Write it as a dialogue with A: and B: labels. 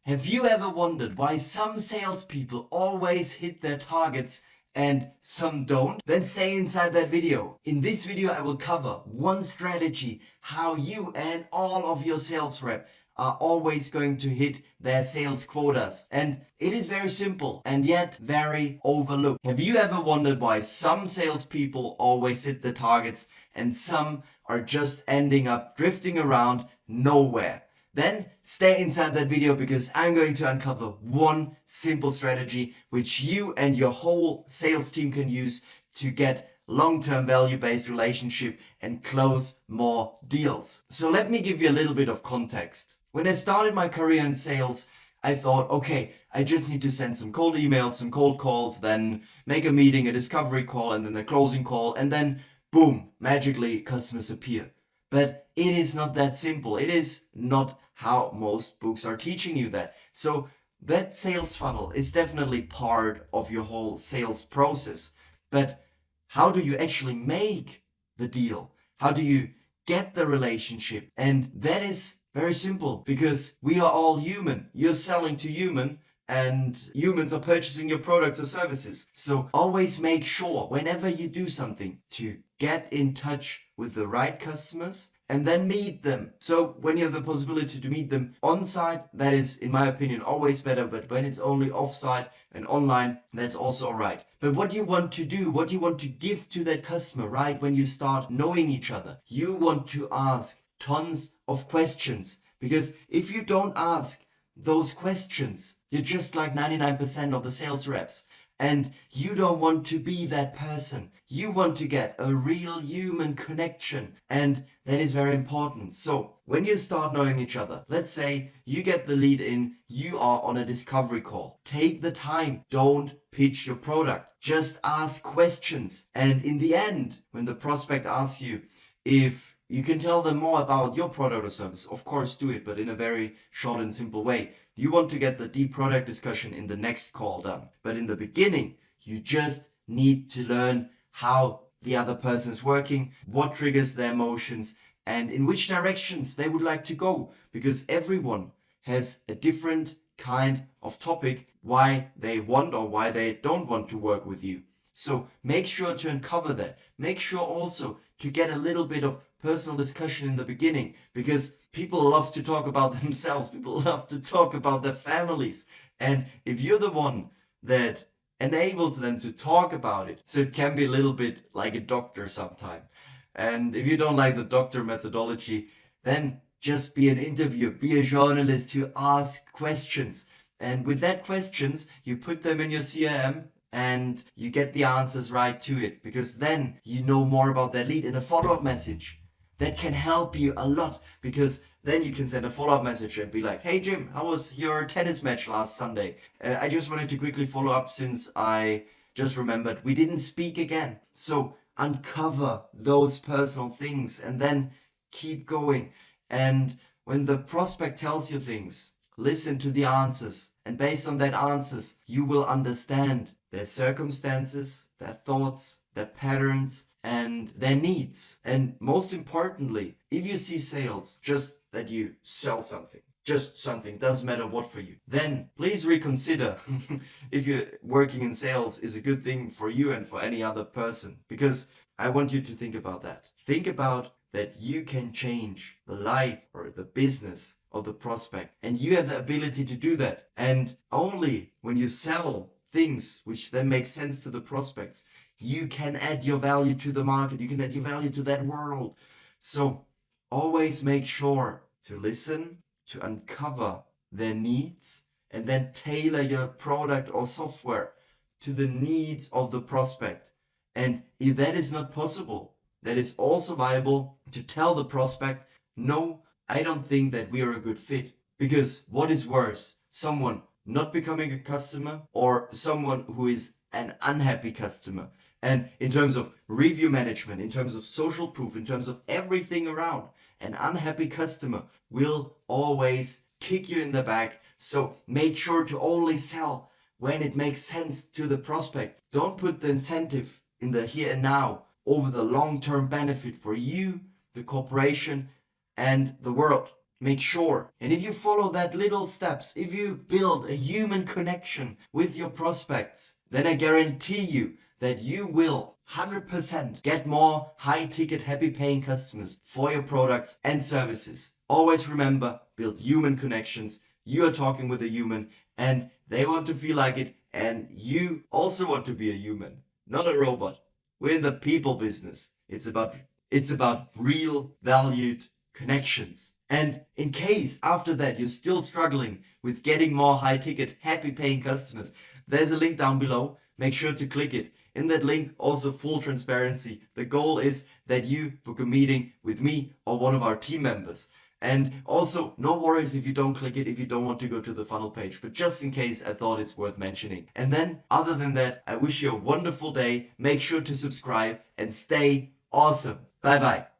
A: Have you ever wondered why some salespeople always hit their targets and some don't? Then stay inside that video. In this video, I will cover one strategy, how you and all of your sales rep are always going to hit their sales quotas. And it is very simple and yet very overlooked. Have you ever wondered why some salespeople always hit the targets and some are just ending up drifting around nowhere? Then stay inside that video because I'm going to uncover one simple strategy which you and your whole sales team can use to get long-term value-based relationship and close more deals. So let me give you a little bit of context. When I started my career in sales, I thought, okay, I just need to send some cold emails, some cold calls, then make a meeting, a discovery call, and then a closing call, and then boom, magically customers appear. But it is not that simple. It is not how most books are teaching you that. So that sales funnel is definitely part of your whole sales process. But how do you actually make the deal? How do you get the relationship? And that is very simple because we are all human. You're selling to human and humans are purchasing your products or services. So always make sure whenever you do something to get in touch with the right customers and then meet them. So when you have the possibility to meet them on site, that is, in my opinion, always better. But when it's only off site and online, that's also all right. But what you want to do, what you want to give to that customer, right, when you start knowing each other, you want to ask tons of questions. Because if you don't ask those questions, you're just like 99% of the sales reps. And you don't want to be that person. You want to get a real human connection. And that is very important. So when you start knowing each other, let's say you get the lead in, you are on a discovery call. Take the time. Don't pitch your product. Just ask questions. And in the end, when the prospect asks you if you can tell them more about your product or service, of course do it, but in a very short and simple way. You want to get the deep product discussion in the next call done. But in the beginning, you just need to learn how the other person is working, what triggers their emotions, and in which directions they would like to go. Because everyone has a different kind of topic why they want or why they don't want to work with you. So make sure to uncover that. Make sure also to get a little bit of personal discussion in the beginning, because people love to talk about themselves. People love to talk about their families. And if you're the one that enables them to talk about it, so it can be a little bit like a doctor sometime. And if you don't like the doctor methodology, then just be an interviewer, be a journalist who asks questions. And with that questions, you put them in your CRM and you get the answers right to it, because then you know more about their lead in a follow-up message. That can help you a lot, because then you can send a follow-up message and be like, hey Jim, how was your tennis match last Sunday? I just wanted to quickly follow up since I just remembered we didn't speak again. So uncover those personal things and then keep going. And when the prospect tells you things, listen to the answers. And based on that answers, you will understand their circumstances, their thoughts, their patterns, and their needs. And most importantly, if you see sales just that you sell something, just something, doesn't matter what for you, then please reconsider if you're working in sales is a good thing for you and for any other person. Because I want you to think about that. Think about that you can change the life or the business of the prospect, and you have the ability to do that. And only when you sell things which then make sense to the prospects, you can add your value to the market, you can add your value to that world. So always make sure to listen, to uncover their needs, and then tailor your product or software to the needs of the prospect. And if that is not possible, that is also viable to tell the prospect, no, I don't think that we are a good fit. Because what is worse? Someone not becoming a customer or someone who is an unhappy customer? And in terms of review management, in terms of social proof, in terms of everything around, an unhappy customer will always kick you in the back. So make sure to only sell when it makes sense to the prospect. Don't put the incentive in the here and now over the long-term benefit for you, the corporation, and the world. make sure. And if you follow that little steps, if you build a human connection with your prospects, then I guarantee you that you will 100% get more high-ticket, happy-paying customers for your products and services. Always remember, build human connections. You are talking with a human and they want to feel like it, and you also want to be a human, not a robot. We're in the people business. It's about real valued connections. And in case after that you're still struggling with getting more high-ticket, happy-paying customers, there's a link down below. Make sure to click it. In that link, also full transparency. The goal is that you book a meeting with me or one of our team members. And also, no worries if you don't click it, if you don't want to go to the funnel page. But just in case, I thought it's worth mentioning. And then, other than that, I wish you a wonderful day. Make sure to subscribe and stay awesome. Bye bye.